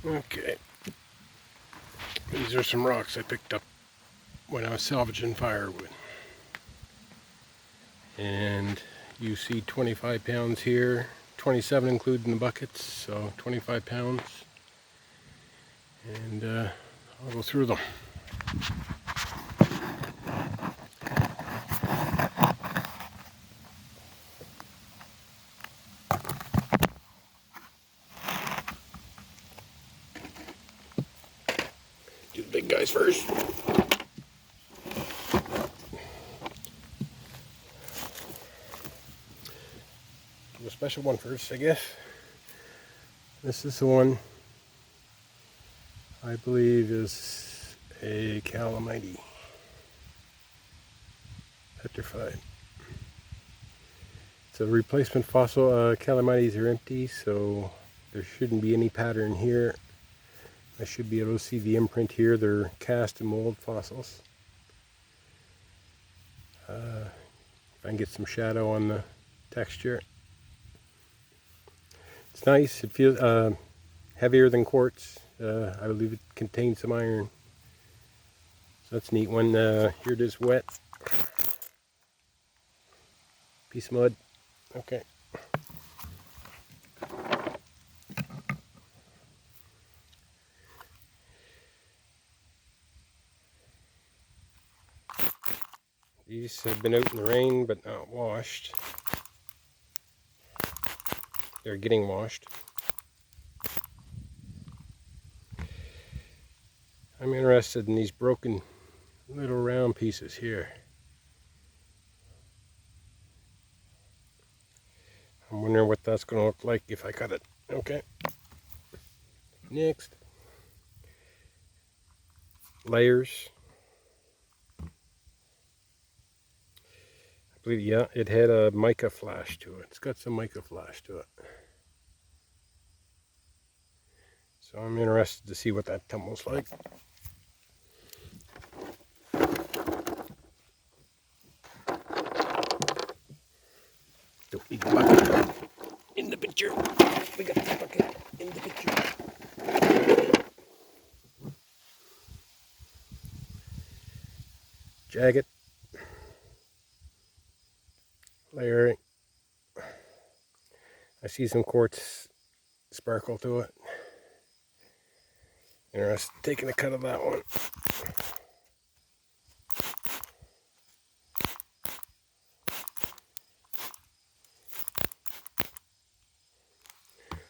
Okay, these are some rocks I picked up when I was salvaging firewood. And you see 25 pounds here, 27 including the buckets, so 25 pounds. And I'll go through them. Do the big guys first. Do a special one first, I guess. This is the one I believe is a calamite. Petrified. It's a replacement fossil. Calamites are empty, so there shouldn't be any pattern here. I should be able to see the imprint here. They're cast and mold fossils. If I can get some shadow on the texture. It's nice. It feels heavier than quartz. I believe it contains some iron. So that's a neat one. Here it is wet. Piece of mud. Okay. These have been out in the rain but not washed. They're getting washed. I'm interested in these broken little round pieces here. I'm wondering what that's going to look like if I cut it. Okay. Next. Layers. I believe, yeah, it had a mica flash to it. It's got some mica flash to it. So I'm interested to see what that tumbles like. Don't need the bucket in the picture. We got the bucket in the picture. Jagged. Layering. I see some quartz sparkle to it. Interested in taking a cut of that one.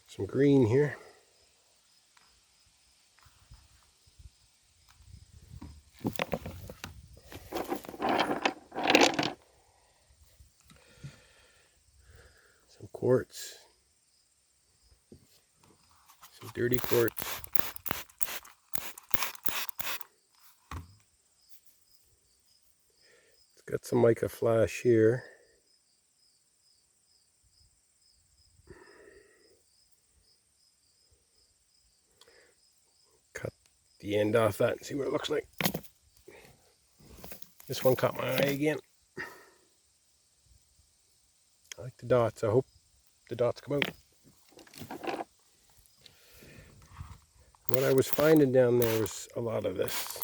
Some green here. Some quartz. Some dirty quartz. It's got some mica flash here. Cut the end off that and see what it looks like. This one caught my eye again. I like the dots. I hope the dots come out. What I was finding down there was a lot of this.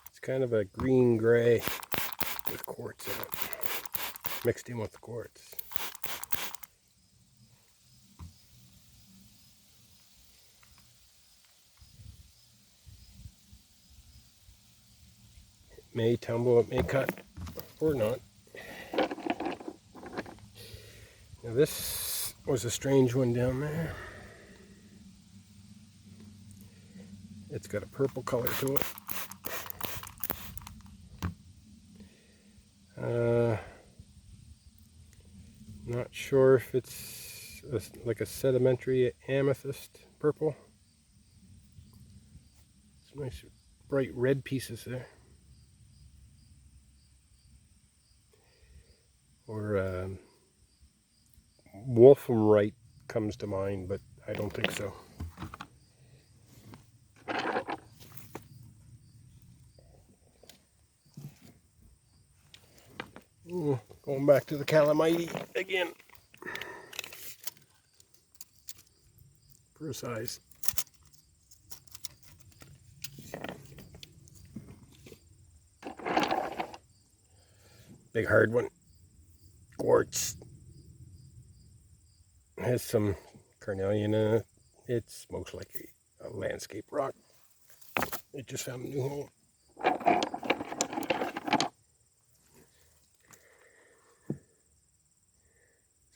It's kind of a green-gray with quartz in it, mixed in with the quartz. It may tumble, it may cut, or not. Now this was a strange one down there. It's got a purple color to it. Not sure if it's like a sedimentary amethyst purple. Some nice bright red pieces there. Or wolframite comes to mind, but I don't think so. Going back to the calamite again. For size. big hard one. Quartz. It has some carnelian in it. It's most likely a landscape rock. It just found a new home.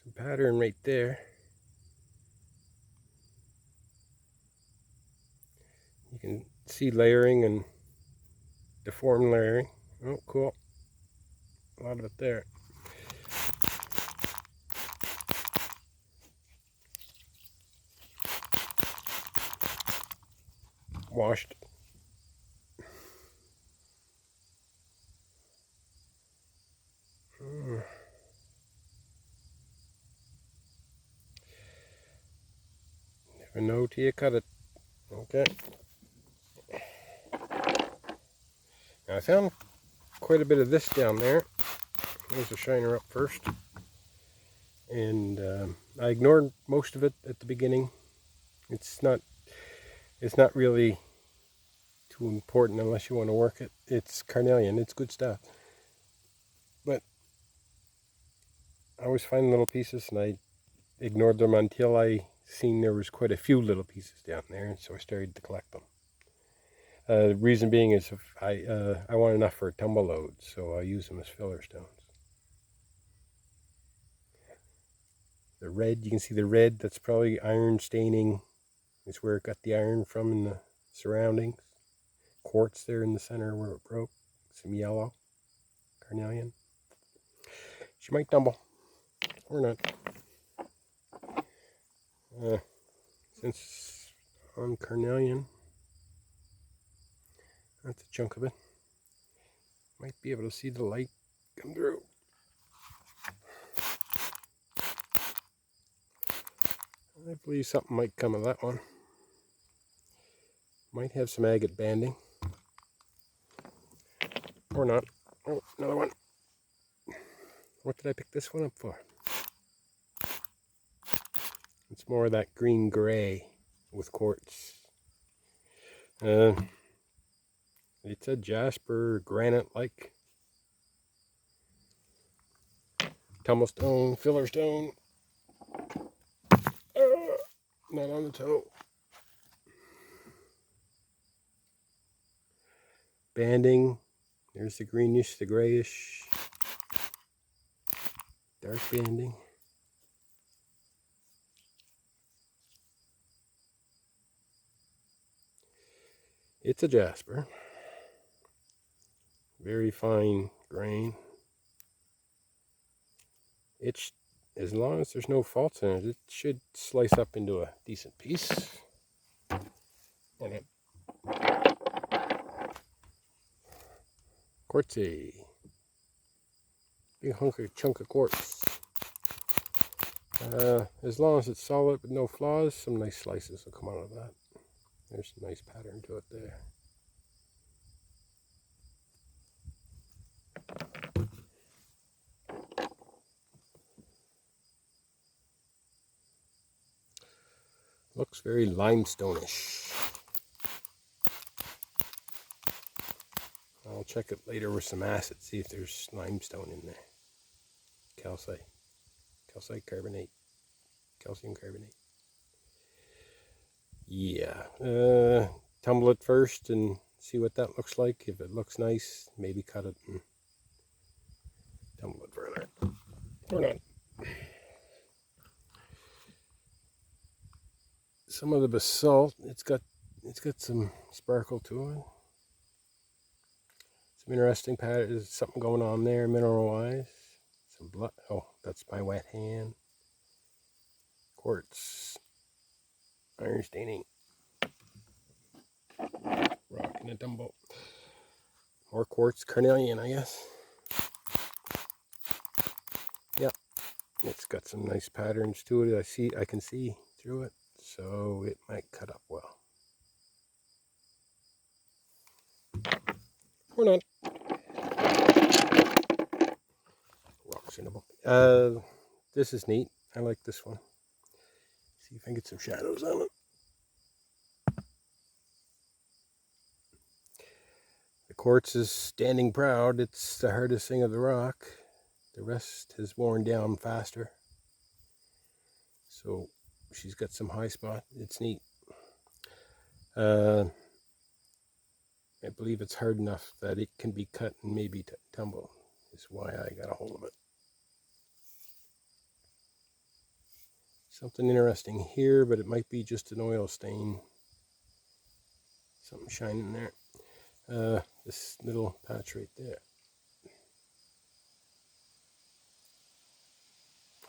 Some pattern right there. You can see layering and deformed layering. Oh, cool. A lot of it there. Washed. Never know till you cut it. Okay. Now I found quite a bit of this down there. There's a shiner up first. And I ignored most of it at the beginning. It's not really too important unless you want to work it. It's carnelian. It's good stuff. But I was finding little pieces, and I ignored them until I seen there was quite a few little pieces down there, and so I started to collect them. The reason being is if I want enough for a tumble load, so I use them as filler stones. The red, you can see the red, that's probably iron staining. It's where it got the iron from in the surroundings. Quartz there in the center where it broke. Some yellow, carnelian. She might tumble, or not. Since on carnelian, that's a chunk of it. Might be able to see the light come through. I believe something might come of that one. Might have some agate banding. Or not. Oh, another one. What did I pick this one up for? It's more of that green gray with quartz. It's a jasper granite-like tumblestone, filler stone. Not on the toe. Banding. There's the greenish, the grayish. Dark banding. It's a jasper. Very fine grain. It's, as long as there's no faults in it, it should slice up into a decent piece. And quartzy. Big chunk of quartz. As long as it's solid with no flaws, some nice slices will come out of that. There's a nice pattern to it there. Looks very limestone-ish. I'll check it later with some acid, see if there's limestone in there. Calcite carbonate, calcium carbonate. Yeah, tumble it first and see what that looks like. If it looks nice, maybe cut it and tumble it further. Or not. Some of the basalt, it's got some sparkle to it. Some interesting pattern. There's something going on there, mineral-wise. Some blood. Oh, that's my wet hand. Quartz. Iron staining. Rock and a tumble. More quartz, carnelian, I guess. Yep, it's got some nice patterns to it. I can see through it, so it might cut up well. Or not. Rocks in a book. This is neat. I like this one. See if I can get some shadows on it. The quartz is standing proud. It's the hardest thing of the rock. The rest has worn down faster. So she's got some high spot. It's neat. I believe it's hard enough that it can be cut and maybe tumble. Is why I got a hold of it. Something interesting here, but it might be just an oil stain. Something shining there. This little patch right there.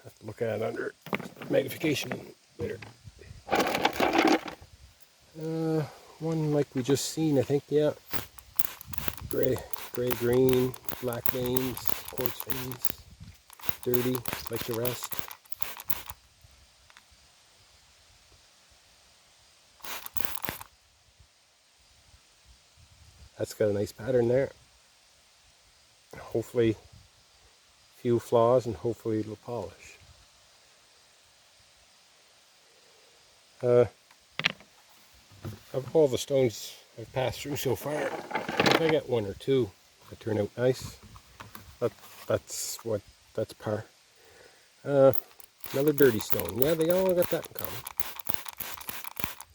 Have to look at it under magnification later. One like we just seen, I think, yeah. Gray, green, black veins, quartz veins, dirty like the rest. That's got a nice pattern there. Hopefully, few flaws, and hopefully it'll polish. Of all the stones I've passed through so far, if I get one or two that turn out nice, that's par. Another dirty stone. Yeah, they all got that in common.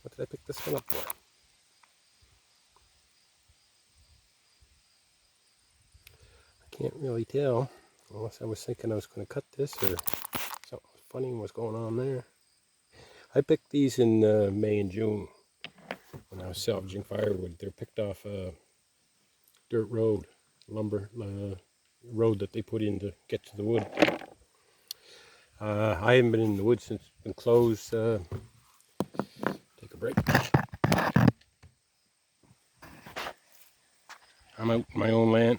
What did I pick this one up for? I can't really tell, unless I was thinking I was going to cut this or something funny was going on there. I picked these in May and June when I was salvaging firewood. They're picked off a dirt road, lumber road that they put in to get to the wood. I haven't been in the woods since it's been closed. Take a break. I'm out in my own land.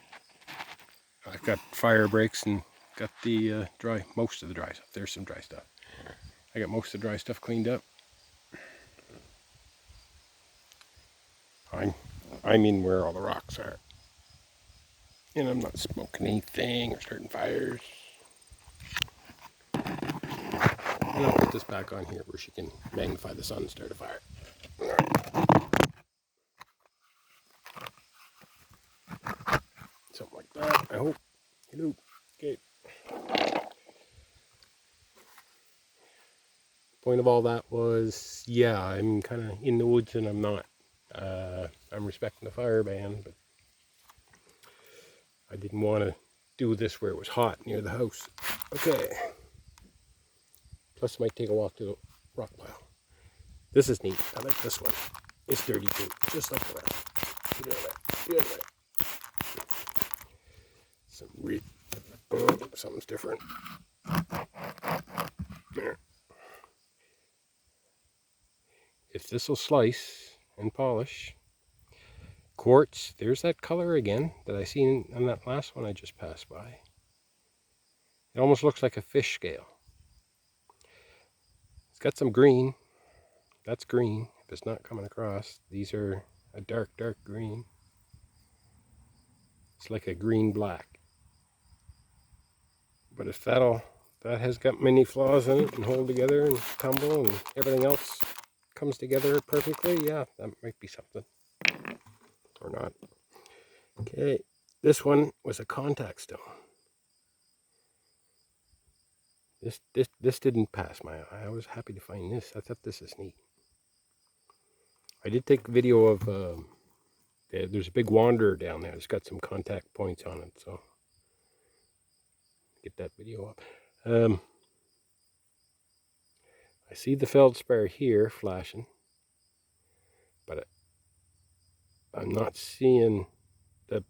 I've got fire breaks and got the most of the dry stuff. There's some dry stuff. I got most of the dry stuff cleaned up. I'm in where all the rocks are. And I'm not smoking anything or starting fires. And I'll put this back on here where she can magnify the sun and start a fire. Something like that, I hope. Hello. Okay. Point of all that was, yeah, I'm kind of in the woods and I'm not. I'm respecting the fire ban, but I didn't want to do this where it was hot near the house. Okay. Plus I might take a walk to the rock pile. This is neat. I like this one. It's dirty too, just like the rest. Get out of there. Get out of there. Something's different. There. If this will slice and polish, quartz, there's that color again that I seen on that last one I just passed by. It almost looks like a fish scale. It's got some green. That's green. If it's not coming across, these are a dark green. It's like a green-black. But if that has got many flaws in it and hold together and tumble and everything else comes together perfectly, yeah, that might be something. Or not. Okay, this one was a contact stone. This didn't pass my eye. I was happy to find this. I thought this is neat. I did take a video of there's a big wanderer down there. It's got some contact points on it, so get that video up. I see the feldspar here flashing, but I'm not seeing the.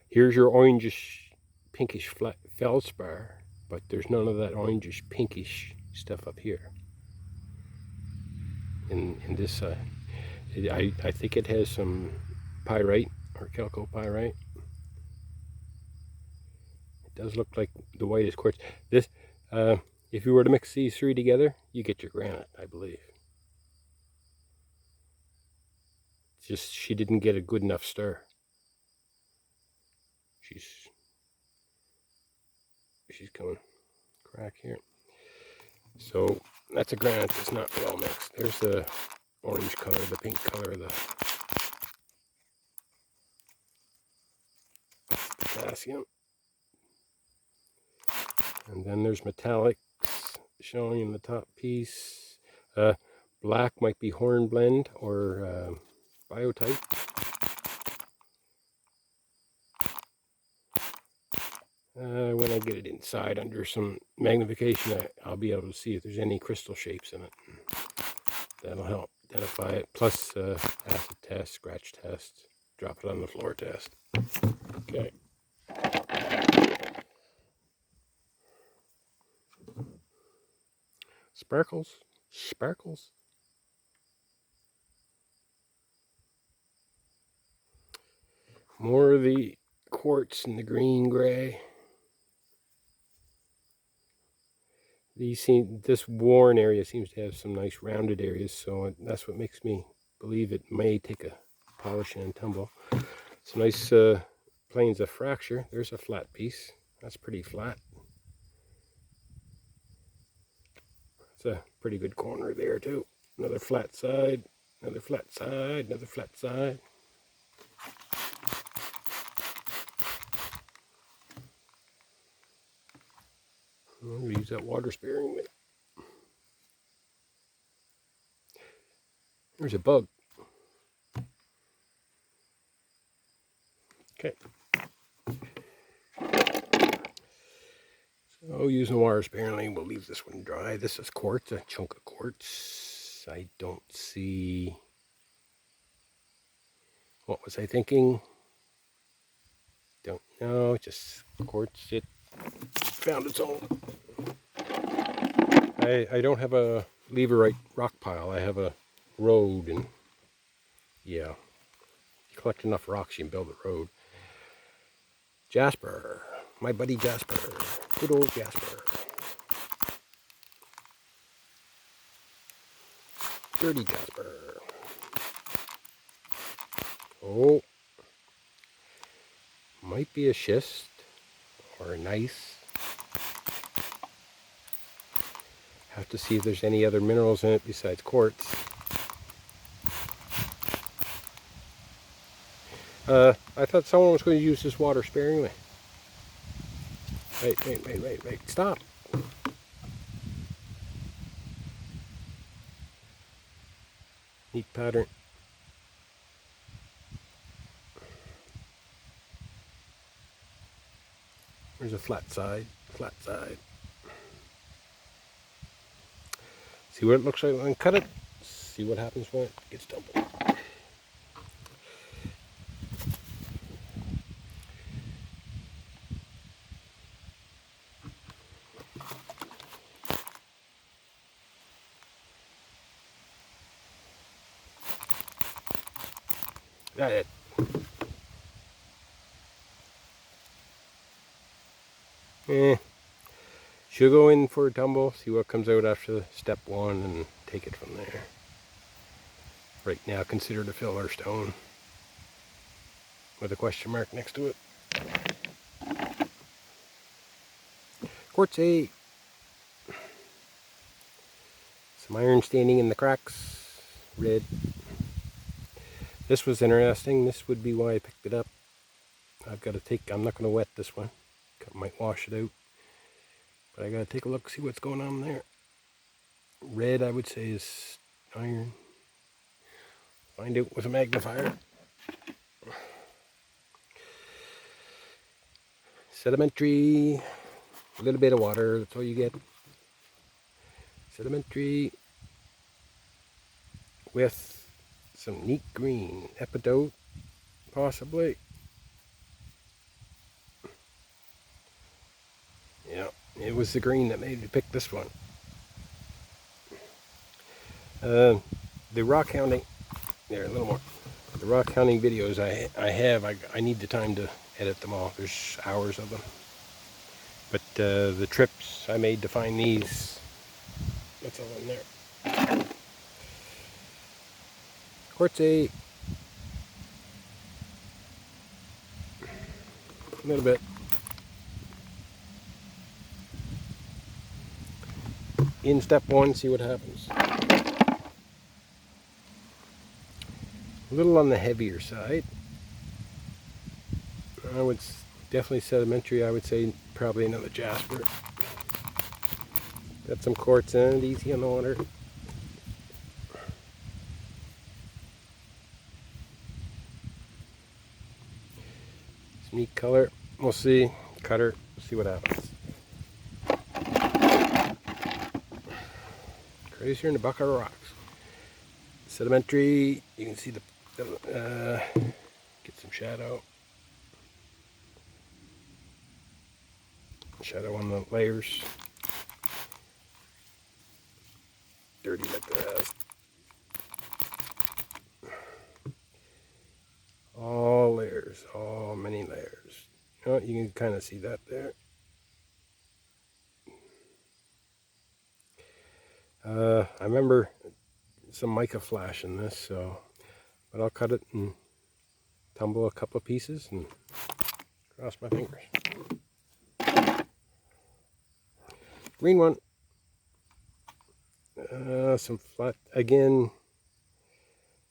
Here's your orangish, pinkish feldspar, but there's none of that orangish, pinkish stuff up here. In this side, I think it has some pyrite or chalcopyrite. It does look like the whitest quartz. This, if you were to mix these three together, you get your granite, I believe. It's just she didn't get a good enough stir. She's coming crack here. So that's a granite that's not well mixed. There's the orange color, the pink color, the potassium. And then there's metallics showing in the top piece. Black might be hornblende or biotype. When I get it inside under some magnification, I'll be able to see if there's any crystal shapes in it. That'll help identify it. Plus acid test, scratch test, drop it on the floor test. Okay. Sparkles. Sparkles. More of the quartz in the green gray. This worn area seems to have some nice rounded areas, so that's what makes me believe it may take a polishing and tumble. Some nice planes of fracture. There's a flat piece. That's pretty flat. It's a pretty good corner there too. Another flat side, another flat side, another flat side. I'm going to use that water sparingly. There's a bug. Okay. So using water sparingly, we'll leave this one dry. This is quartz, a chunk of quartz. I don't see... What was I thinking? Don't know, just quartz. It found its own. I don't have a leverite rock pile. I have a road, and yeah, you collect enough rocks, you can build a road. Jasper, my buddy Jasper, good old Jasper. Dirty Jasper. Oh, might be a schist or a gneiss. Have to see if there's any other minerals in it besides quartz. I thought someone was going to use this water sparingly. Wait, stop. Neat pattern. There's a flat side, flat side. See what it looks like when I cut it. See what happens when it gets tumbled. Got it. She'll go in for a tumble, see what comes out after step one, and take it from there. Right now, consider it a filler stone with a question mark next to it. Quartzite. Some iron staining in the cracks. Red. This was interesting. This would be why I picked it up. I'm not going to wet this one. I might wash it out. But I got to take a look, see what's going on there. Red, I would say, is iron. Find out with a magnifier. Sedimentary. A little bit of water, that's all you get. Sedimentary with some neat green. Epidote, possibly. Yeah, it was the green that made me pick this one. The rockhounding, there, a little more. The rockhounding videos I need the time to edit them all. There's hours of them. But the trips I made to find these, that's all in there. Quartzite. A little bit. In step one, see what happens. A little on the heavier side. I would definitely sedimentary. I would say probably another jasper. Got some quartz in it, easy on the water. Some neat color. We'll see. Cutter. See what happens. Crazier in a bucket of rocks. Sedimentary. You can see the get some shadow. Shadow on the layers. Dirty like that. All layers, all many layers. Oh, you can kind of see that there. I remember some mica flash in this, so but I'll cut it and tumble a couple of pieces and cross my fingers. Green one. Some flat again.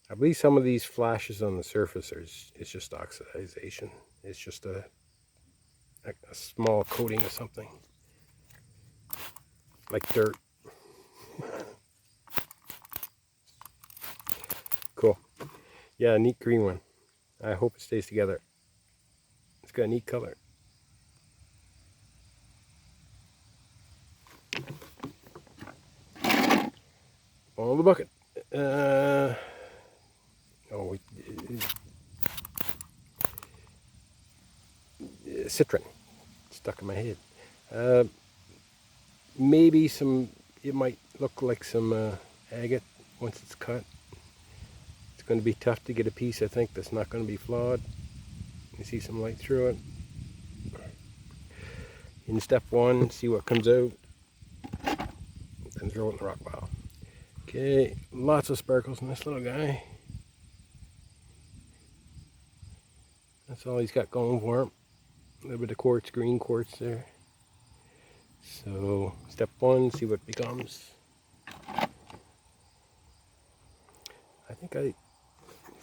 I believe some of these flashes on the surface it's just oxidization. It's just a small coating of something, like dirt. Cool. Yeah, neat green one. I hope it stays together. It's got a neat color. All the bucket. Citron. Stuck in my head. Maybe some, it might look like some agate once it's cut. It's going to be tough to get a piece, I think, that's not going to be flawed. You see some light through it. In step one, see what comes out, then throw it in the rock pile. Okay, lots of sparkles in this little guy. That's all he's got going for him. A little bit of quartz, green quartz there. So, step one, see what becomes. I think if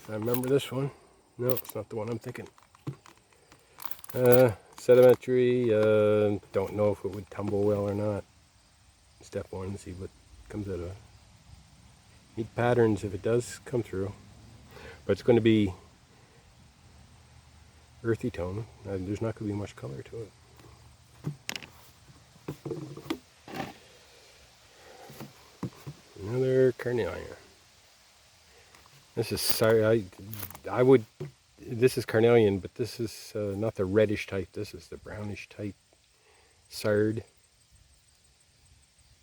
I remember this one. No, it's not the one I'm thinking. Sedimentary, don't know if it would tumble well or not. Step one, see what comes out of it. Neat patterns if it does come through. But it's going to be earthy tone. There's not going to be much color to it. Another carnelian. This is, sorry, this is carnelian, but this is not the reddish type. This is the brownish type. Sard.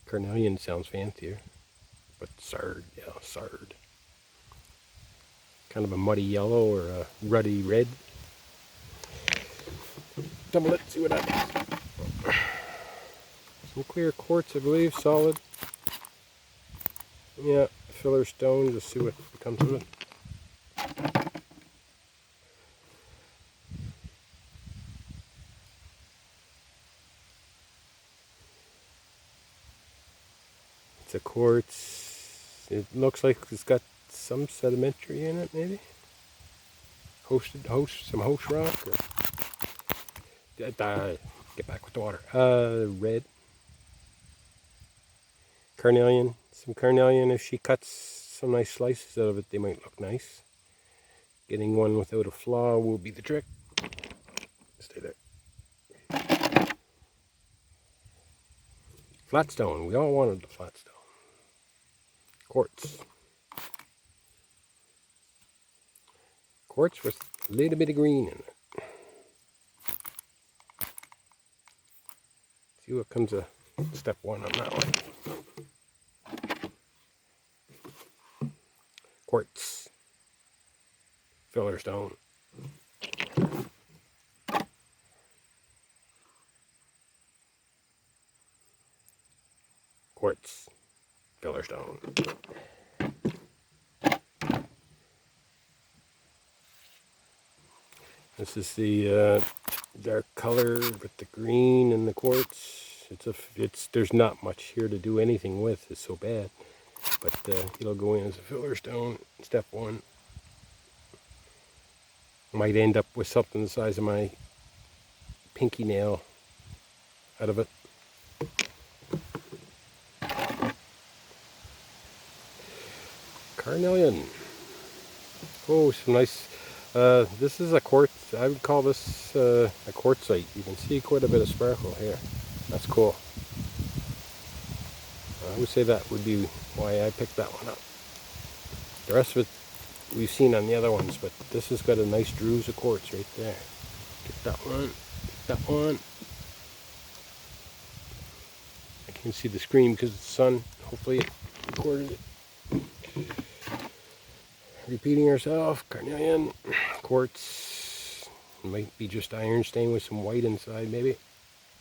Carnelian sounds fancier, but sard, yeah, sard. Kind of a muddy yellow or a ruddy red. Double it, see what happens. Some clear quartz, I believe, solid. Yeah, filler stone, just see what comes of it. It's a quartz. It looks like it's got some sedimentary in it, maybe. Some host rock. Or, get back with the water. Red. Carnelian. Some carnelian. If she cuts some nice slices out of it, they might look nice. Getting one without a flaw will be the trick. Stay there. Flat stone. We all wanted the flat stone. Quartz. Quartz with a little bit of green in it. See what comes of step one on that one. Quartz. Filler stone. Quartz. Filler stone. This is the dark color with the green and the quartz. There's not much here to do anything with. It's so bad, but it'll go in as a filler stone. Step one. Might end up with something the size of my pinky nail out of it. carnelian. Oh, some nice, this is a quartz, I would call this a quartzite. You can see quite a bit of sparkle here. That's cool. I would say that would be why I picked that one up. The rest of it we've seen on the other ones, but this has got a nice druze of quartz right there. Get that one, get that one. I can't see the screen because of the sun. Hopefully it recorded it. Repeating ourselves, carnelian, quartz, might be just iron stain with some white inside maybe,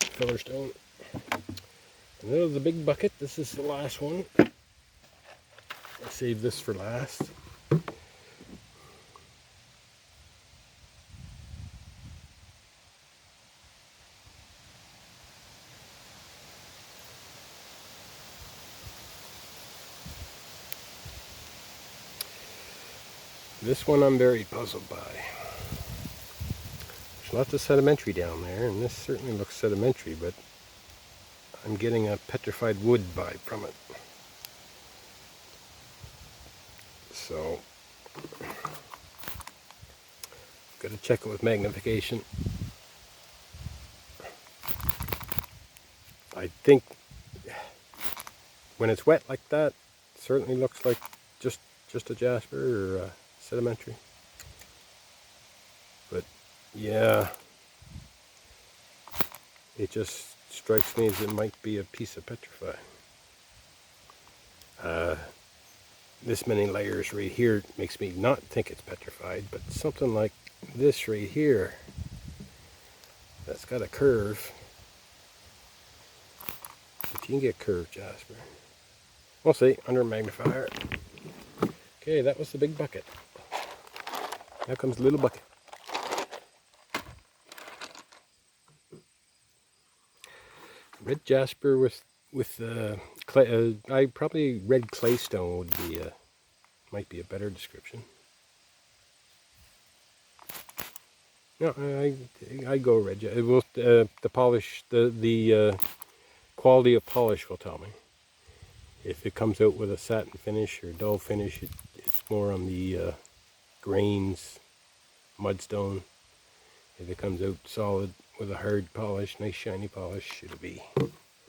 filler stone. And then the big bucket, this is the last one. I saved this for last. This one I'm very puzzled by. There's lots of sedimentary down there, and this certainly looks sedimentary, but I'm getting a petrified wood vibe from it. So, got to check it with magnification. I think when it's wet like that, it certainly looks like just a jasper or a sedimentary. But yeah, it just strikes me as it might be a piece of petrified. This many layers right here makes me not think it's petrified, but something like this right here that's got a curve. If you can get curved jasper. We'll see, under a magnifier. Okay, that was the big bucket. Now comes the little bucket. Red jasper with clay. I probably red claystone would be might be a better description. No, I go red. It will the polish, the quality of polish will tell me. If it comes out with a satin finish or dull finish, it's more on the grains, mudstone. If it comes out solid with a hard polish, nice shiny polish, it'll be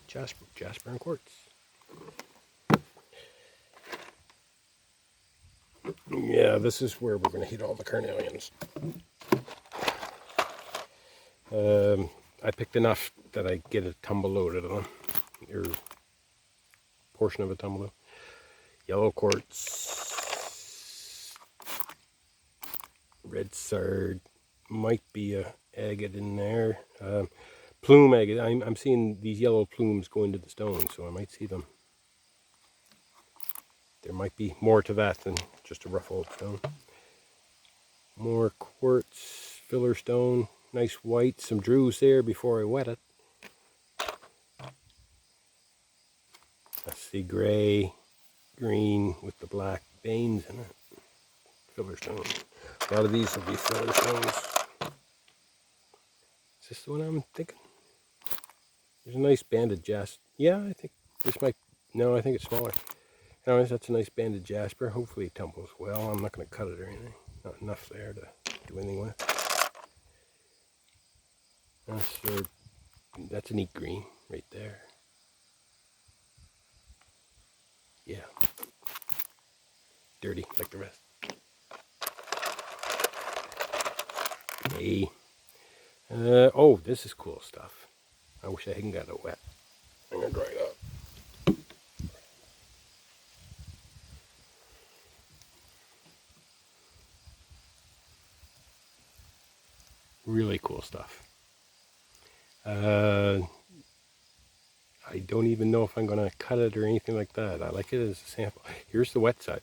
jasper and quartz. Yeah, this is where we're going to hit all the carnelians. I picked enough that I get a tumble load out of them, or portion of a tumble load. Yellow quartz, red sard, might be a agate in there. Plume agate. I'm seeing these yellow plumes go into the stone, so I might see them. There might be more to that than just a rough old stone. More quartz, filler stone, nice white, some druze there before I wet it. Let's see, gray, green with the black veins in it. Filler stone. A lot of these will be filler stones. Is this the one I'm thinking? There's a nice banded jasper. Yeah, I think this might, no, I think it's smaller. Anyways, that's a nice banded jasper. Hopefully it tumbles well. I'm not going to cut it or anything. Not enough there to do anything with. That's a neat green right there. Yeah. Dirty like the rest. Hey. Oh, this is cool stuff. I wish I hadn't got it wet. I'm going to dry it up. Really cool stuff. I don't even know if I'm going to cut it or anything like that. I like it as a sample. Here's the wet side.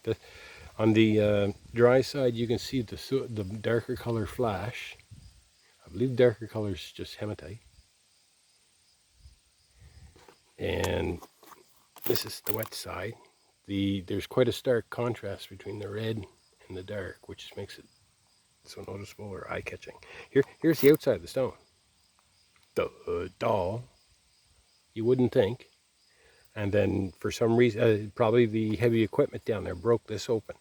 On the dry side, you can see the darker color flash. I believe darker color is just hematite. And this is the wet side. There's quite a stark contrast between the red and the dark, which makes it so noticeable or eye-catching. Here's the outside of the stone. Dull. You wouldn't think. And then for some reason, probably the heavy equipment down there broke this open.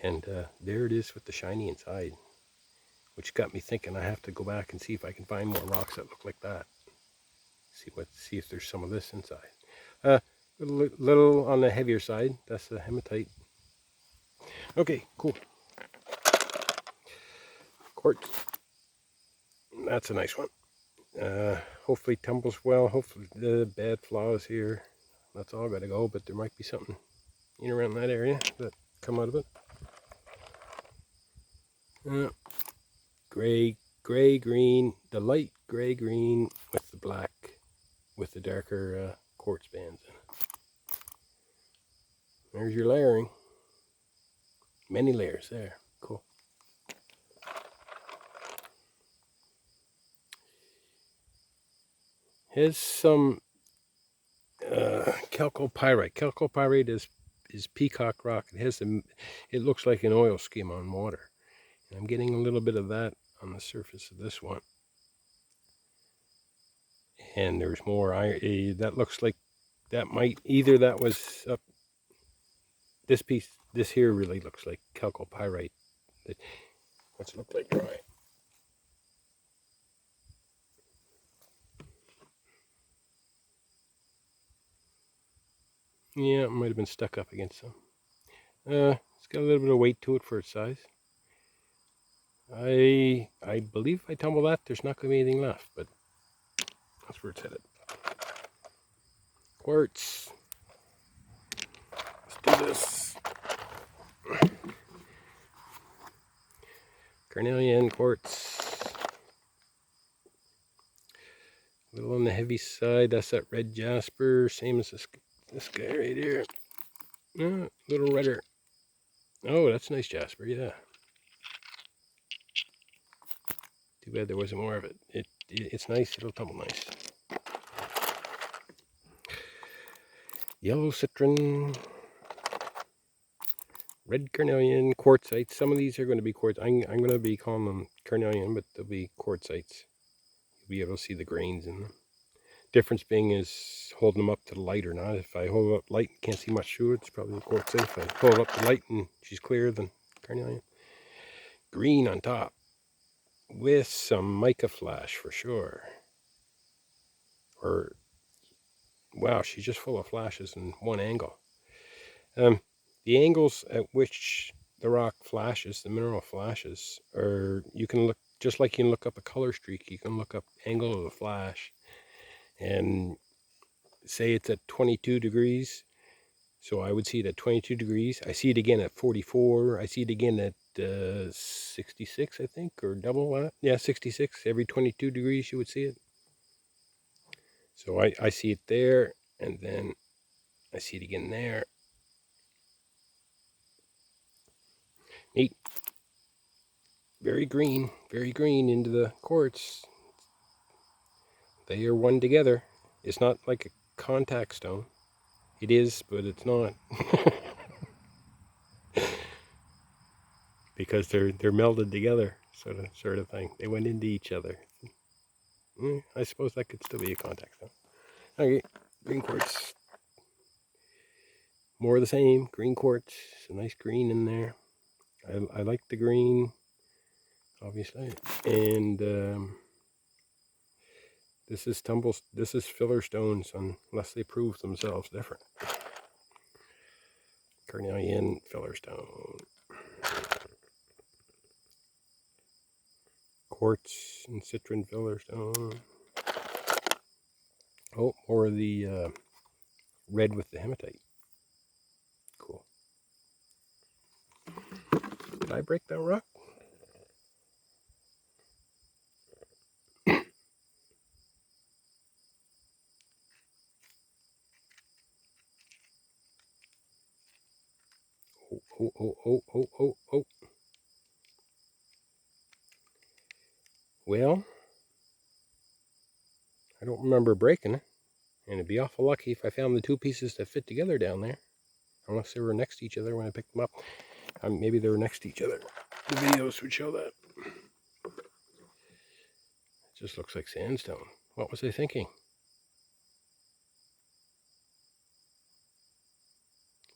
And there it is with the shiny inside, which got me thinking I have to go back and see if I can find more rocks that look like that. See if there's some of this inside. Little on the heavier side. That's the hematite. Okay, cool. Quartz. That's a nice one. Hopefully tumbles well. Hopefully the bad flaws here. That's all got to go, but there might be something in around that area that come out of it. Gray, green, the light gray green with the black, with the darker quartz bands in it. There's your layering. Many layers there. Cool. Here's some chalcopyrite. Chalcopyrite is peacock rock. It looks like an oil skim on water. And I'm getting a little bit of that on the surface of this one. And there's more iron. That looks like that might, either that was up, this piece, this here really looks like chalcopyrite. What's it look like dry? Yeah, it might have been stuck up against some. It's got a little bit of weight to it for its size. I believe if I tumble that, there's not going to be anything left, but that's where it's headed. Quartz. Let's do this. Carnelian quartz. A little on the heavy side. That's that red jasper, same as this guy right here. A little redder. Oh, that's nice jasper, yeah. Too bad there wasn't more of it. It's nice, it'll tumble nice. Yellow citron. Red carnelian, quartzite. Some of these are going to be quartz. I'm going to be calling them carnelian, but they'll be quartzites. You'll be able to see the grains in them. Difference being is holding them up to the light or not. If I hold it up light and can't see much through it, it's probably quartzite. If I hold it up to light and she's clear, then carnelian. Green on top with some mica flash for sure. Or, wow, she's just full of flashes in one angle. The angles at which the rock flashes, the mineral flashes, or you can look, just like you can look up a color streak, you can look up angle of the flash and say it's at 22 degrees. So I would see it at 22 degrees. I see it again at 44. I see it again at 66, I think, or double that. Yeah, 66. Every 22 degrees you would see it. So I see it there, and then I see it again there. Neat. Very green into the quartz. They are one together. It's not like a contact stone. It is, but it's not. Because they're melded together, sort of thing. They went into each other. I suppose that could still be a contact stone. Okay, green quartz. More of the same. Green quartz. A nice green in there. I like the green, obviously. And this is filler stones unless they prove themselves different. Carnelian filler stone. Quartz and citron filler stone. Oh, or the red with the hematite. Cool. Did I break that rock? Oh. Well, I don't remember breaking it. And it'd be awful lucky if I found the two pieces that fit together down there. Unless they were next to each other when I picked them up. Maybe they were next to each other. The videos would show that. It just looks like sandstone. What was I thinking?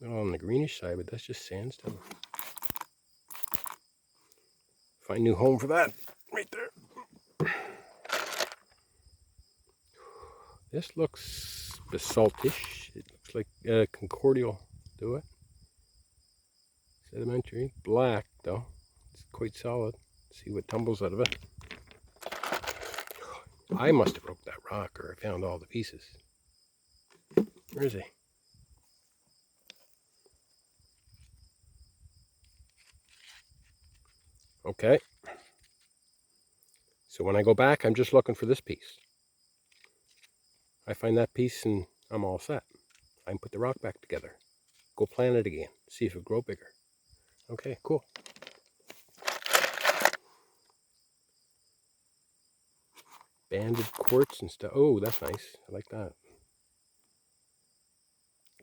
A little on the greenish side, but that's just sandstone. Find a new home for that right there. This looks basaltish. It looks like concordial to it. Sedimentary. Black though. It's quite solid. Let's see what tumbles out of it. I must have broke that rock, or I found all the pieces. Where is he? Okay. So when I go back, I'm just looking for this piece. I find that piece and I'm all set. I can put the rock back together. Go plant it again. See if it'll grow bigger. Okay, cool. Banded quartz and stuff. Oh, that's nice. I like that.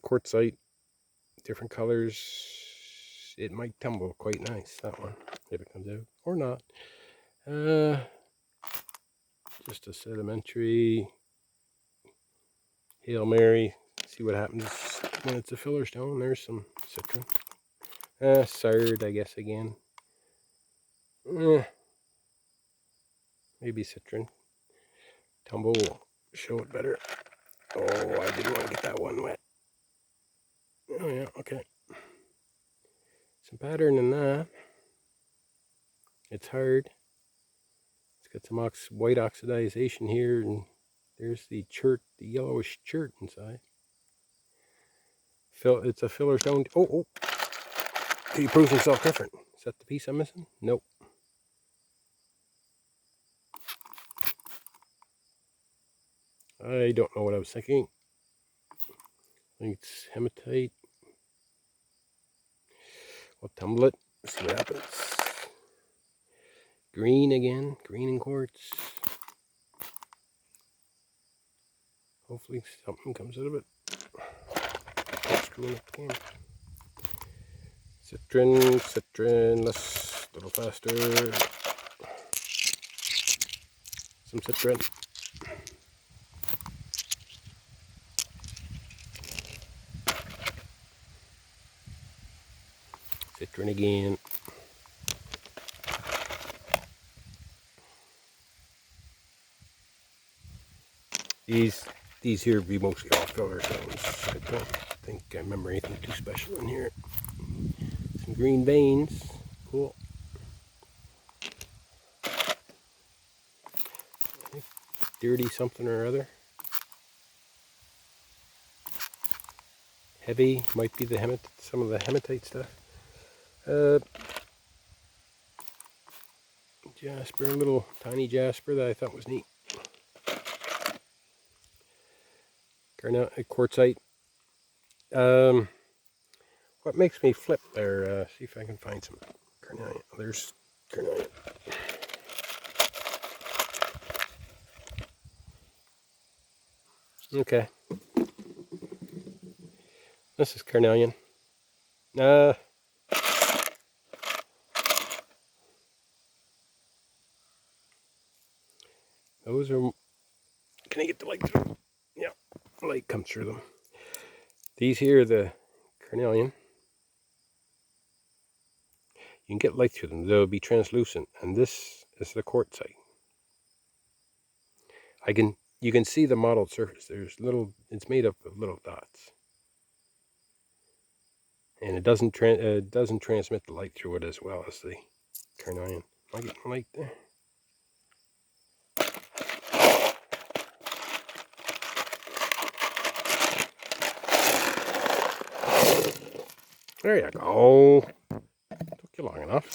Quartzite, different colors. It might tumble quite nice, that one, if it comes out. Or not. Just a sedimentary Hail Mary. See what happens when it's a filler stone. There's some citron. Sard, I guess, again. Maybe citron. Tumble will show it better. Oh, I didn't want to get that one wet. Oh yeah, okay. Some pattern in that. It's hard. It's got some white oxidization here, and there's the chert, the yellowish chert inside. It's a filler stone. Oh! He proves himself different. Is that the piece I'm missing? Nope. I don't know what I was thinking. I think it's hematite. I'll tumble it. See what happens. Green again. Green and quartz. Hopefully something comes out of it. Screwing up the camera. Citron. Let's a little faster. Some citron. Citron again. These here would be mostly all filler stones. I don't think I remember anything too special in here. Some green veins. Cool. Dirty something or other. Heavy. Might be the some of the hematite stuff. Jasper, a little tiny jasper that I thought was neat. Quartzite. What makes me flip there? See if I can find some carnelian. There's carnelian. Okay. This is carnelian. Those are. Can I get the light through them? Yeah, light comes through them. These here are the carnelian. You can get light through them. They'll be translucent, and this is the quartzite. You can see the mottled surface. There's little. It's made up of little dots, and it doesn't transmit the light through it as well as the carnelian. Am I getting light there? There you go. Took you long enough.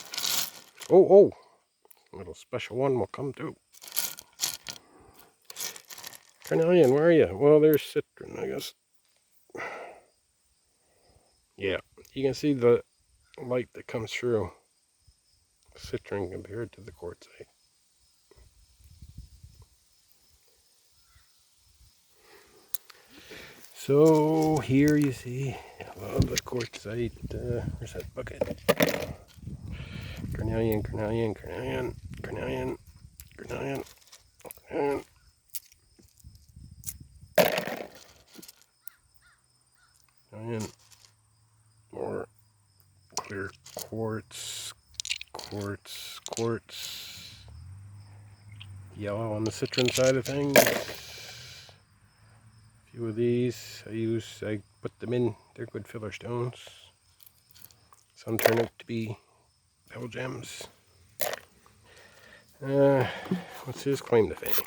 Oh. A little special one will come too. Carnelian, where are you? Well, there's citron, I guess. Yeah, you can see the light that comes through citron compared to the quartzite. So here you see a lot of the quartzite. Where's that bucket? Carnelian. More clear quartz. all on the citron side of things. A few of these I put them in. They're good filler stones. Some turn out to be pebble gems. What's his claim to fame?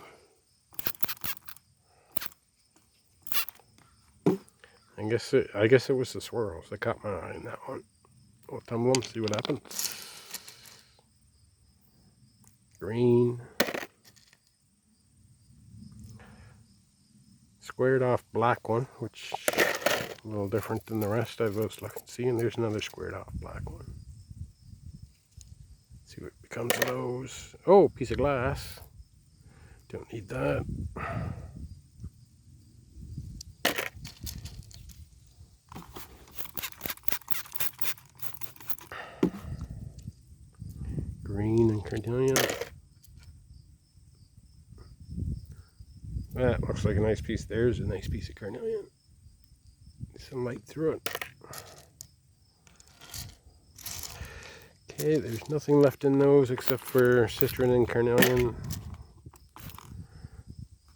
I guess it was the swirls that caught my eye in that one. We'll tumble them, see what happens. Green. Squared off black one, which is a little different than the rest I was looking. See, and there's another squared off black one. See what becomes of those. Oh, piece of glass. Don't need that. Green and carnelian. That looks like a nice piece. There's a nice piece of carnelian. Some light through it. Okay, there's nothing left in those except for citron and carnelian.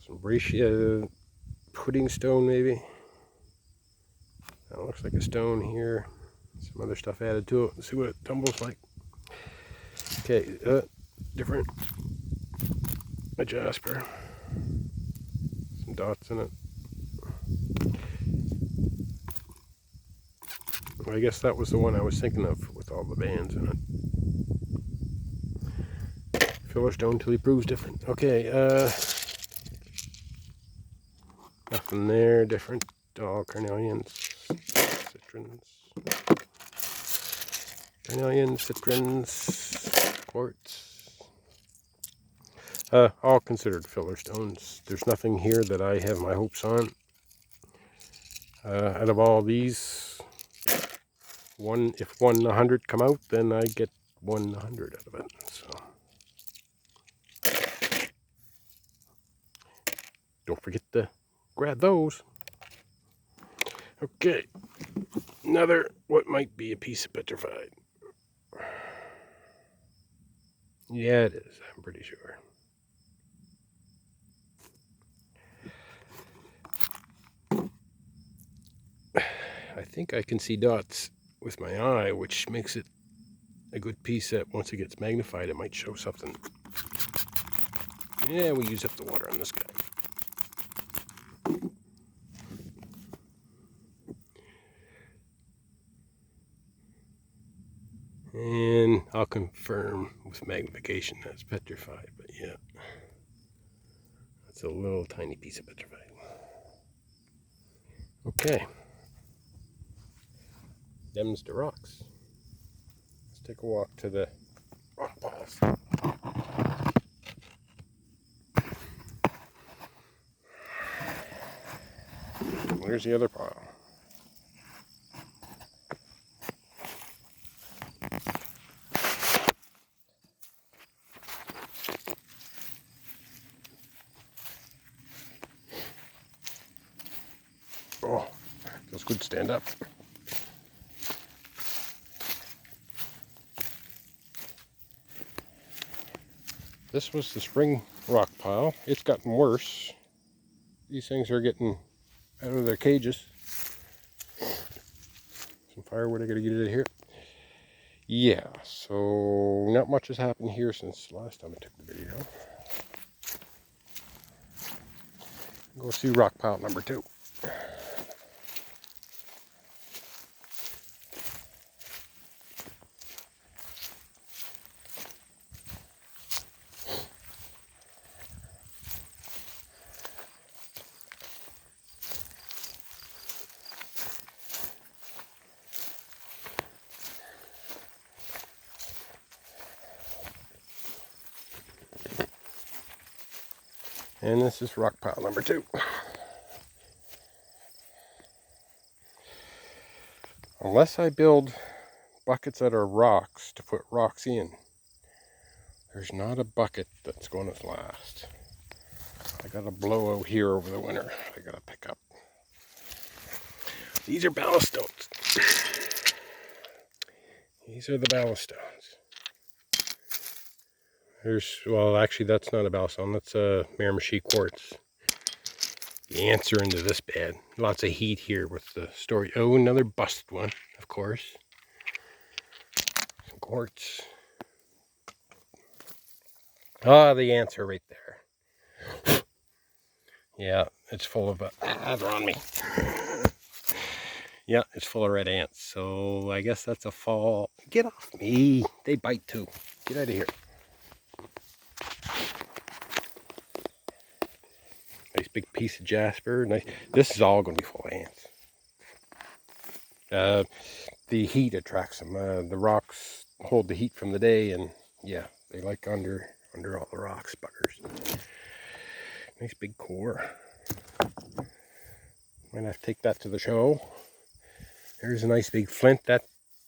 Some breccia pudding stone maybe. That looks like a stone here. Some other stuff added to it. Let's see what it tumbles like. Okay, different. A jasper. Some dots in it. I guess that was the one I was thinking of with all the bands in it. Filler stone till he proves different. Okay, nothing there different. All carnelians, citrons. Carnelian, citrons, quartz. All considered filler stones. There's nothing here that I have my hopes on. Out of all these, if 100 come out, then I get 100 out of it. So don't forget to grab those. Okay, another what might be a piece of petrified. Yeah, it is. I'm pretty sure. I think I can see dots with my eye, which makes it a good piece that once it gets magnified, it might show something. Yeah, we use up the water on this guy. And I'll confirm with magnification that's petrified, but yeah. That's a little tiny piece of petrified. Okay. Them's the rocks. Let's take a walk to the rock piles. Where's the other pile? Oh, feels good to stand up. This was the spring rock pile. It's gotten worse. These things are getting out of their cages. Some firewood, I gotta get it in here. Yeah, so not much has happened here since last time I took the video. Go see rock pile number 2. And this is rock pile number 2. Unless I build buckets that are rocks to put rocks in, there's not a bucket that's going to last. I got a blowout here over the winter I got to pick up. These are ballast stones. These are the ballast stones. Well, actually that's not a balsam, that's a Miramichi quartz. The ants are into this bed. Lots of heat here with the story. Oh, another busted one, of course. Some quartz. Ah, the ants are right there. Yeah, it's full of, they're on me. Yeah, it's full of red ants. So I guess that's a fall. Get off me. They bite too. Get out of here. Nice big piece of jasper. Nice. This is all going to be full of ants. The heat attracts them. The rocks hold the heat from the day, and yeah, they like under all the rocks, buggers. Nice big core. Might have to take that to the show. There's a nice big flint.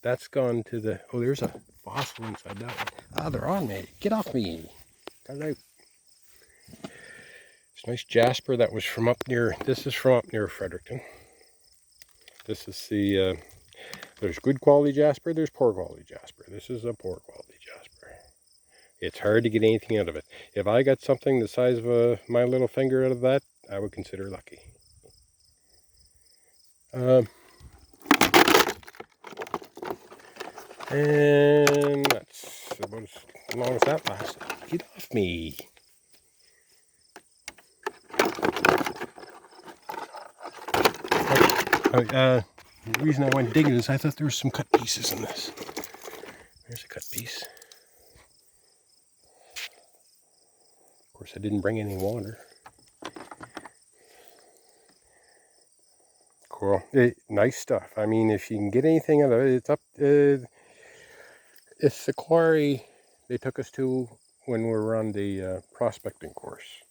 That's gone to the. Oh, there's a fossil inside that one. Ah, they're on me. Get off me. Cut it out. It's nice jasper that was from up near. This is from up near Fredericton. This is the. There's good quality jasper. There's poor quality jasper. This is a poor quality jasper. It's hard to get anything out of it. If I got something the size of my little finger out of that, I would consider lucky. And that's about as long as that lasted. Get off me. The reason I went digging is I thought there were some cut pieces in this. There's a cut piece. Of course, I didn't bring any water. Cool. Nice stuff. I mean, if you can get anything out of it, it's up. It's the quarry they took us to when we were on the prospecting course.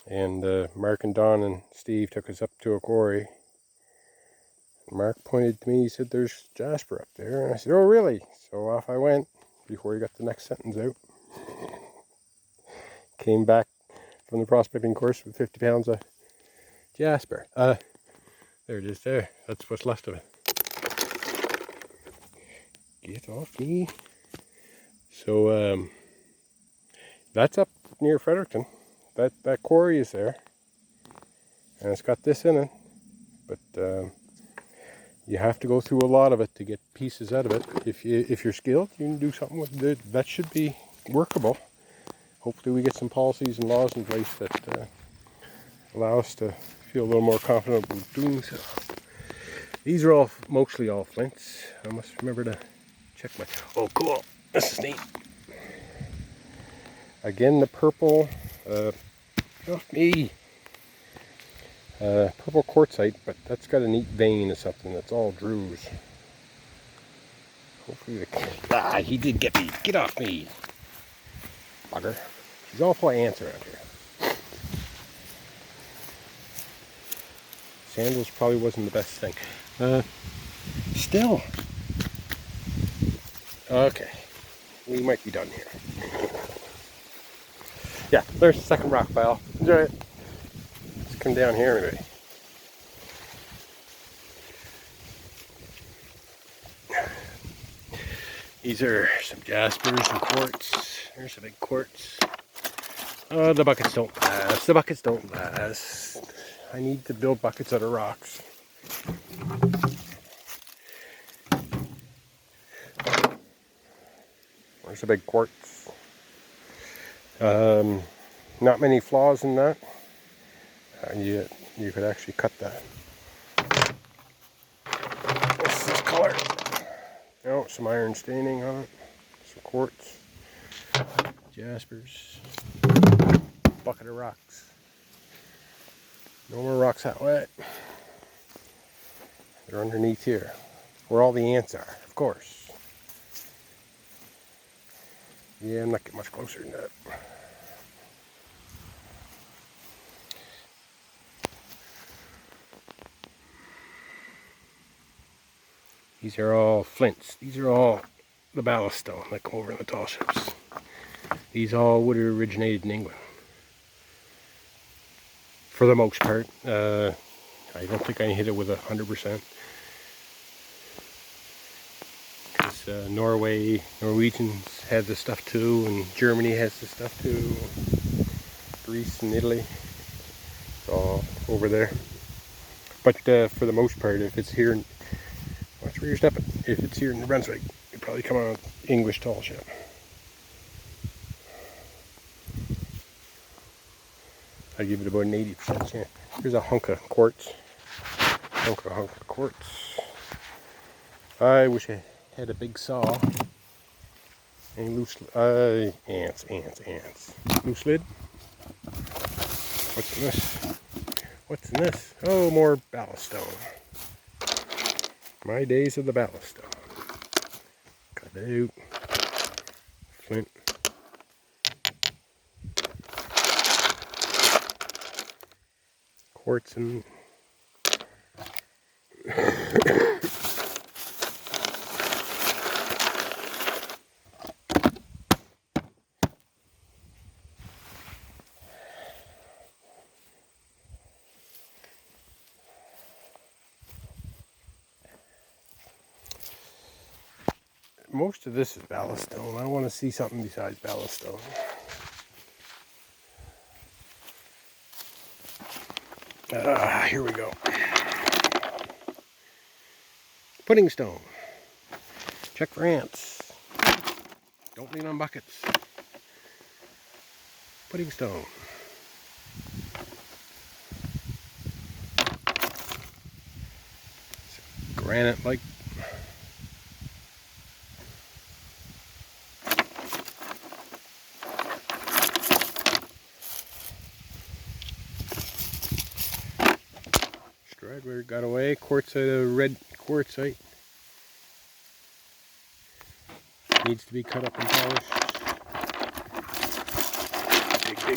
And Mark and Don and Steve took us up to a quarry. Mark pointed to me, he said, there's jasper up there. And I said, oh, really? So off I went before he got the next sentence out. Came back from the prospecting course with 50 pounds of jasper. There it is there. That's what's left of it. Get off me. So, that's up near Fredericton. That quarry is there. And it's got this in it. But, you have to go through a lot of it to get pieces out of it. If you're skilled, you can do something with it. That should be workable. Hopefully we get some policies and laws in place that allow us to feel a little more confident with doing so. These are mostly all flints. I must remember to check my... Oh, cool. This is neat. Again, the purple... Off me! Purple quartzite, but that's got a neat vein or something. That's all druze. Hopefully he did get me. Get off me! Bugger. She's all full of ants around here. Sandals probably wasn't the best thing. Still. Okay. We might be done here. Yeah, there's the second rock pile. Enjoy it. Let's come down here anyway. These are some jaspers and quartz. There's a big quartz. Oh, the buckets don't last. The buckets don't last. I need to build buckets out of rocks. There's a big quartz. Not many flaws in that. You could actually cut that. What's this color? Oh, some iron staining on it. Some quartz. Jaspers. Bucket of rocks. No more rocks that wet. They're underneath here, where all the ants are, of course. Yeah, I'm not getting much closer than that. These are all flints. These are all the ballast stone that come over in the tall ships. These all would have originated in England. For the most part. I don't think I hit it with 100%. Because Norwegians have this stuff too, and Germany has this stuff too. Greece and Italy. It's all over there. But for the most part, if it's here, watch where you're stepping. If it's here in New Brunswick, you probably come on English tall ship. I give it about an 80% chance. Here's a hunk of quartz. Hunk of quartz. I wish I had a big saw. Any loose, ants. Loose lid. What's in this? What's in this? Oh, more ballast stone. My days of the ballast stone. Cut it out. Flint. Quartz and most of this is ballast stone. I want to see something besides ballast stone. Here we go. Pudding stone. Check for ants. Don't lean on buckets. Pudding stone. Granite like. Straggler got away. Quartzite, red quartzite. Needs to be cut up and polished.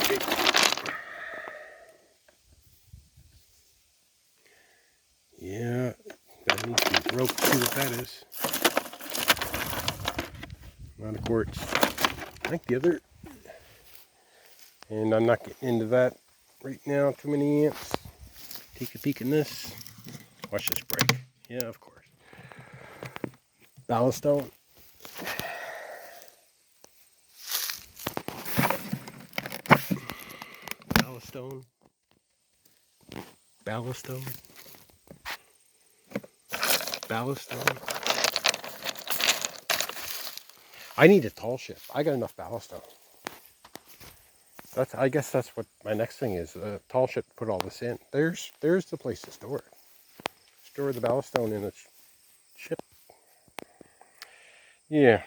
Dig. Yeah, that needs to be broke. See what that is. Not a quartz. I think the other. And I'm not getting into that right now. Too many ants. Take a peek in this. Watch this break. Yeah, of course. Ballast stone. Ballast stone. Ballast stone. Ballast stone. I need a tall ship. I got enough ballast stone. I guess that's what my next thing is. A tall ship to put all this in. There's the place to store it. Store the ballast stone in a ship. Yeah.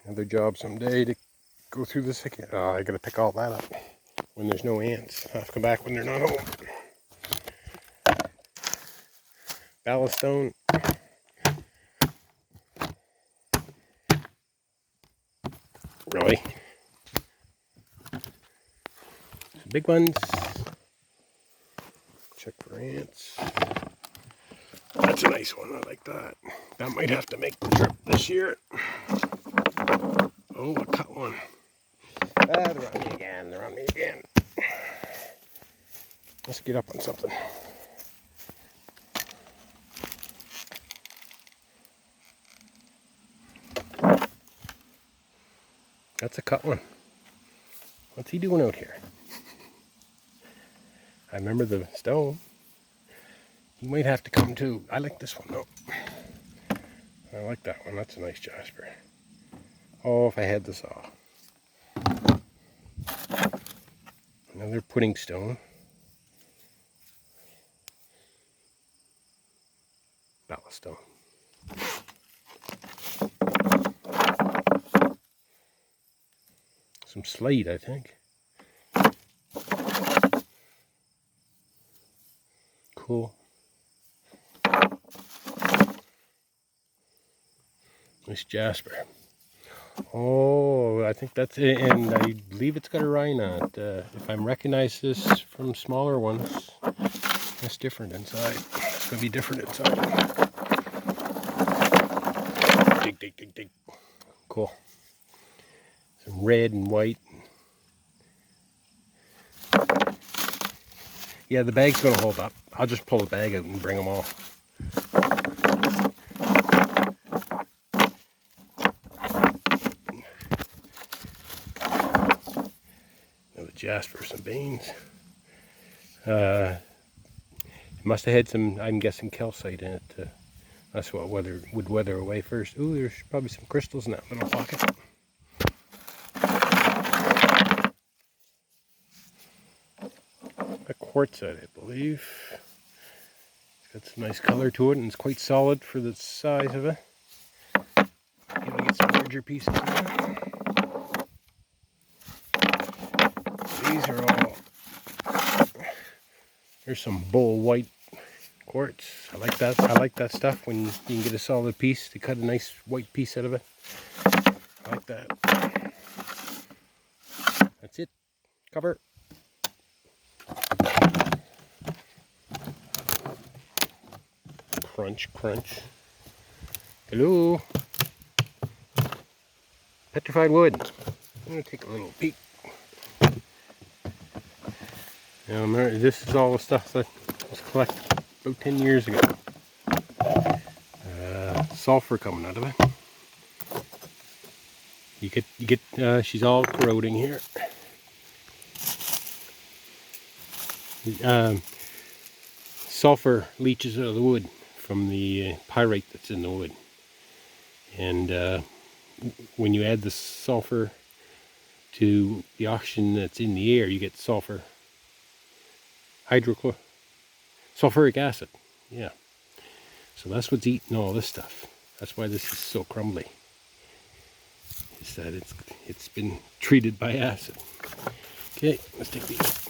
Another job someday to go through this again. I gotta pick all that up when there's no ants. I have to come back when they're not home. Ballast stone. Really? Big ones. Check for ants. That's a nice one. I like that. That might have to make the trip this year. Oh, I cut one. They're on me again. They're on me again. Let's get up on something. That's a cut one. What's he doing out here? I remember the stone. He might have to come too. I like this one though. I like that one. That's a nice jasper. Oh, if I had the saw. Another pudding stone. Ballast stone. Some slate, I think. Cool. Nice jasper. Oh, I think that's it, and I believe it's got a rind on it. If I recognize this from smaller ones, it's different inside. It's going to be different inside. Dig. Cool. Some red and white. Yeah, the bag's going to hold up. I'll just pull the bag out and bring them all. asked for some beans. It must have had some, I'm guessing, calcite in it. That's what would weather away first. Ooh, there's probably some crystals in that little pocket. A quartzite, I believe. It's got some nice color to it, and it's quite solid for the size of it. Maybe get some larger pieces in there. These are all, there's some bull white quartz. I like that. I like that stuff when you can get a solid piece to cut a nice white piece out of it. I like that. That's it. Cover. Crunch, crunch. Hello. Petrified wood. I'm going to take a little peek. Now, this is all the stuff that was collected about 10 years ago. Sulfur coming out of it. You get. She's all corroding here. Sulfur leaches out of the wood from the pyrite that's in the wood, and when you add the sulfur to the oxygen that's in the air, you get sulfuric acid. Yeah. So that's what's eating all this stuff. That's why this is so crumbly. Is that it's been treated by acid. Okay, let's take these.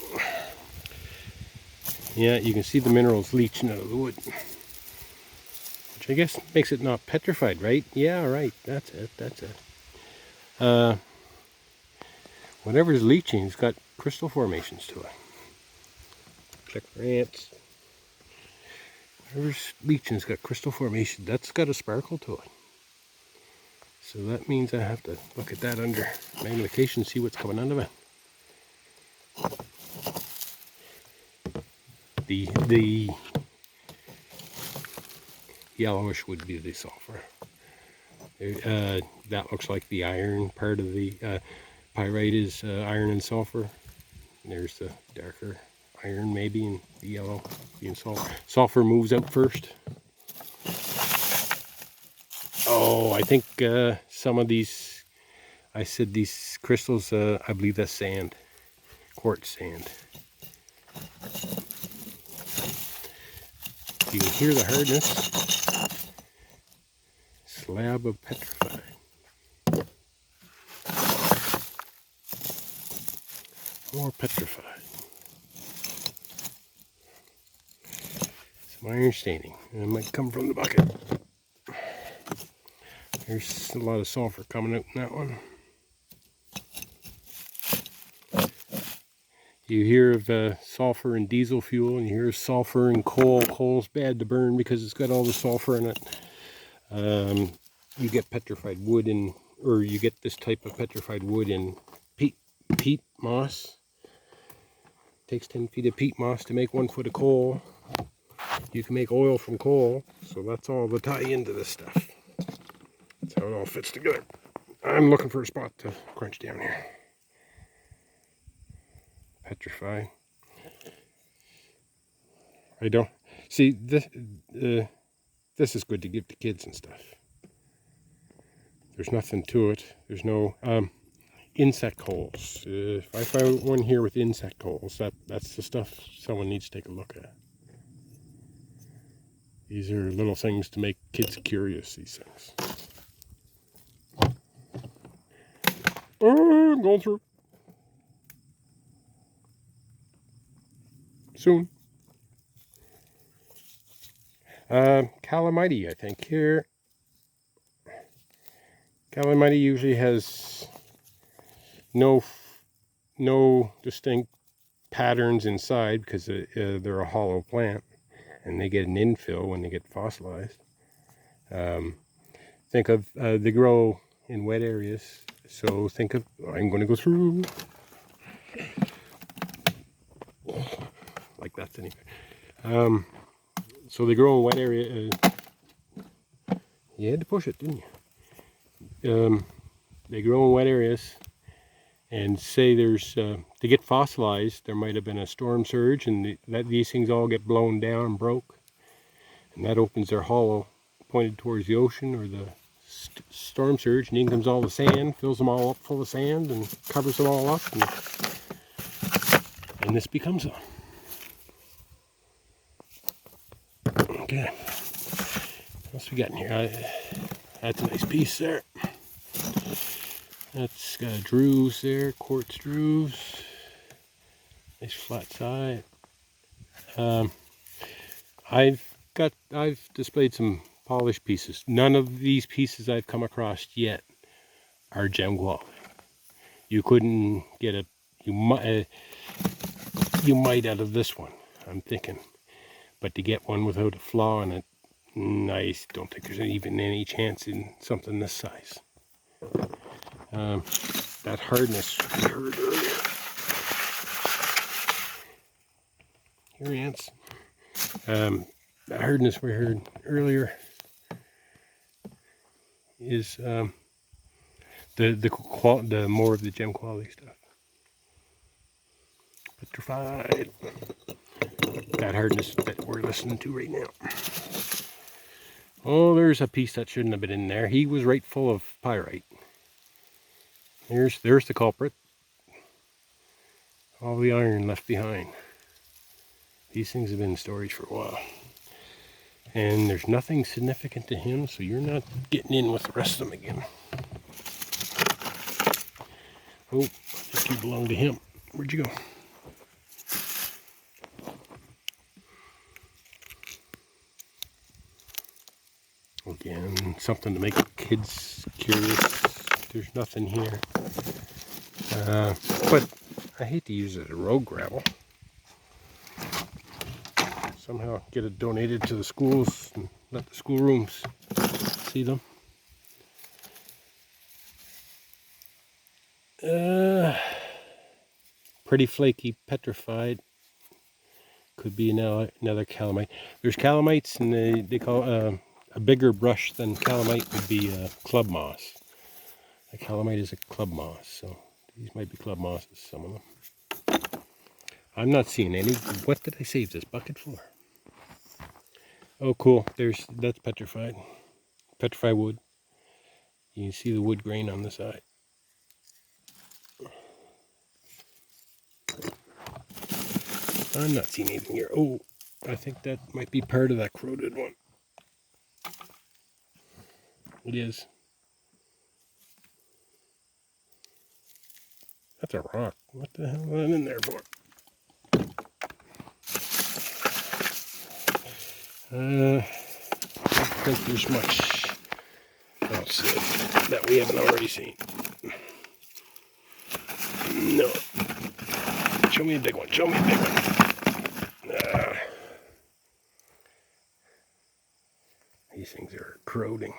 Yeah, you can see the minerals leaching out of the wood, which I guess makes it not petrified, right? Yeah, right. That's it. That's it. Whatever's leaching has got crystal formations to it. Check for ants. Whatever's leaching's got crystal formation. That's got a sparkle to it. So that means I have to look at that under magnification, see what's coming out of it. The yellowish would be the sulfur. That looks like the iron part of the pyrite is iron and sulfur. And there's the darker iron maybe, and the yellow being sulfur. Sulfur moves out first. Oh, I think some of these, I said these crystals, I believe that's sand, quartz sand. You can hear the hardness. Slab of petrified. More petrified. Some iron staining. And it might come from the bucket. There's a lot of sulfur coming out in that one. You hear of sulfur in diesel fuel, and you hear sulfur in coal. Coal's bad to burn because it's got all the sulfur in it. You get petrified wood in, or you get this type of petrified wood in peat moss. It takes 10 feet of peat moss to make 1 foot of coal. You can make oil from coal, so that's all the tie into this stuff. That's how it all fits together. I'm looking for a spot to crunch down here. Petrify. I don't see this. This is good to give to kids and stuff. There's nothing to it. There's no insect holes. If I find one here with insect holes, that's the stuff someone needs to take a look at. These are little things to make kids curious. These things. Oh, I'm going through. Soon. Calamite, I think here. Calamite usually has no distinct patterns inside because they're a hollow plant, and they get an infill when they get fossilized. Think of they grow in wet areas, so think of, I'm going to go through. Like that's anyway. So they grow in wet area. You had to push it, didn't you? They grow in wet areas, And say there's, to get fossilized, there might have been a storm surge, and these things all get blown down and broke. And that opens their hollow pointed towards the ocean or the storm surge, and in comes all the sand, fills them all up full of sand, and covers them all up. And this becomes one. Okay. What else we got in here? That's a nice piece there. That's got drooves there, quartz drooves. Nice flat side. I've displayed some polished pieces. None of these pieces I've come across yet are gem quality. You couldn't get a, you might out of this one, I'm thinking. But to get one without a flaw in it, I don't think there's even any chance in something this size. That hardness we heard earlier. Here, ants. That hardness we heard earlier is the more of the gem quality stuff. Petrified. That hardness that we're listening to right now. Oh, there's a piece that shouldn't have been in there. He was right full of pyrite. There's the culprit. All the iron left behind. These things have been in storage for a while. And there's nothing significant to him, so you're not getting in with the rest of them again. Oh, I think you belong to him. Where'd you go? Again, something to make kids curious. There's nothing here. But I hate to use it as road gravel. Somehow get it donated to the schools and let the schoolrooms see them. Pretty flaky petrified. Could be another calamite. There's calamites, and they call a bigger brush than calamite would be club moss. A calamite is a club moss, so these might be club mosses, some of them. I'm not seeing any. What did I save this bucket for? Oh, cool. That's petrified. Petrified wood. You can see the wood grain on the side. I'm not seeing anything here. Oh, I think that might be part of that corroded one. It is. That's a rock. What the hell is that in there for? I don't think there's much else that we haven't already seen. No. Show me a big one. Show me a big one. These things are corroding.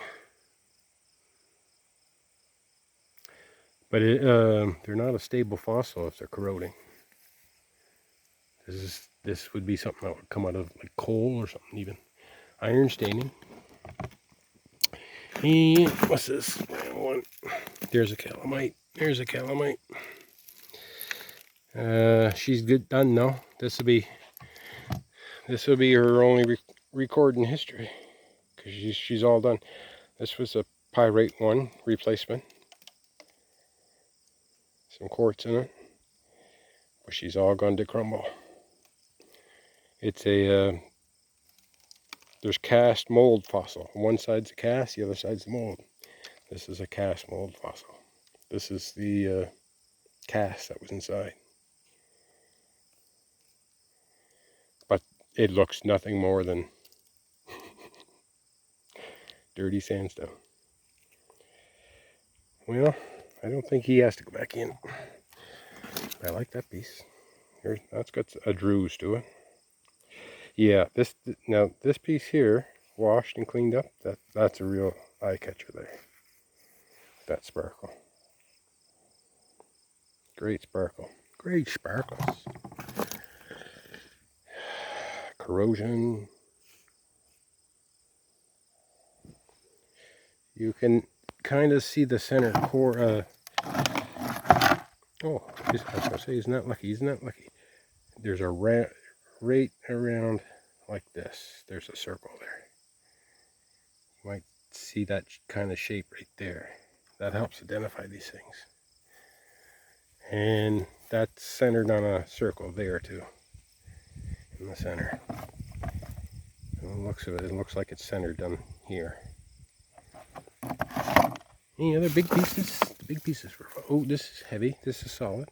But they're not a stable fossil if they're corroding. This would be something that would come out of like coal or something even. Iron staining. And what's this? One. There's a calamite. There's a calamite. She's good done now. This will be her only record in history, because she's all done. This was a pyrite one replacement. Some quartz in it, but she's all gone to crumble. It's a there's cast mold fossil. One side's a cast, the other side's the mold. This is a cast mold fossil. This is the cast that was inside. But it looks nothing more than dirty sandstone. Well, I don't think he has to go back in. I like that piece. That's got a druze to it. Yeah, this piece here, washed and cleaned up, that's a real eye catcher there. That sparkle. Great sparkle. Great sparkles. Corrosion. You can kind of see the center core, Oh, I was going to say, isn't that lucky? Isn't that lucky? There's a right around like this. There's a circle there. You might see that kind of shape right there. That helps identify these things. And that's centered on a circle there too, in the center. From the looks of it, it looks like it's centered on here. Any other big pieces? The big pieces were, oh, this is heavy. This is solid,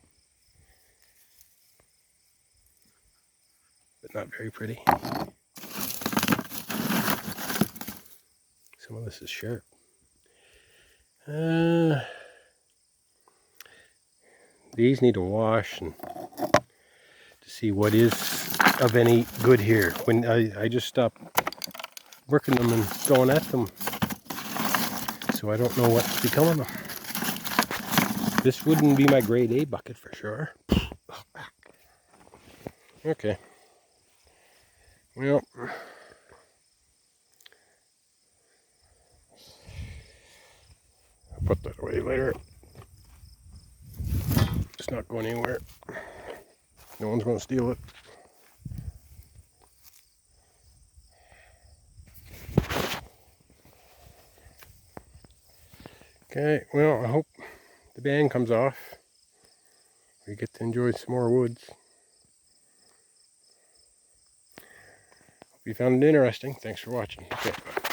but not very pretty. Some of this is sharp. These need to wash and to see what is of any good here. When I just stopped working them and going at them, so I don't know what's become of them. This wouldn't be my grade A bucket for sure. Okay. Well, I'll put that away later. It's not going anywhere. No one's going to steal it. Okay, well, I hope the band comes off. We get to enjoy some more woods. Hope you found it interesting. Thanks for watching. Okay, bye.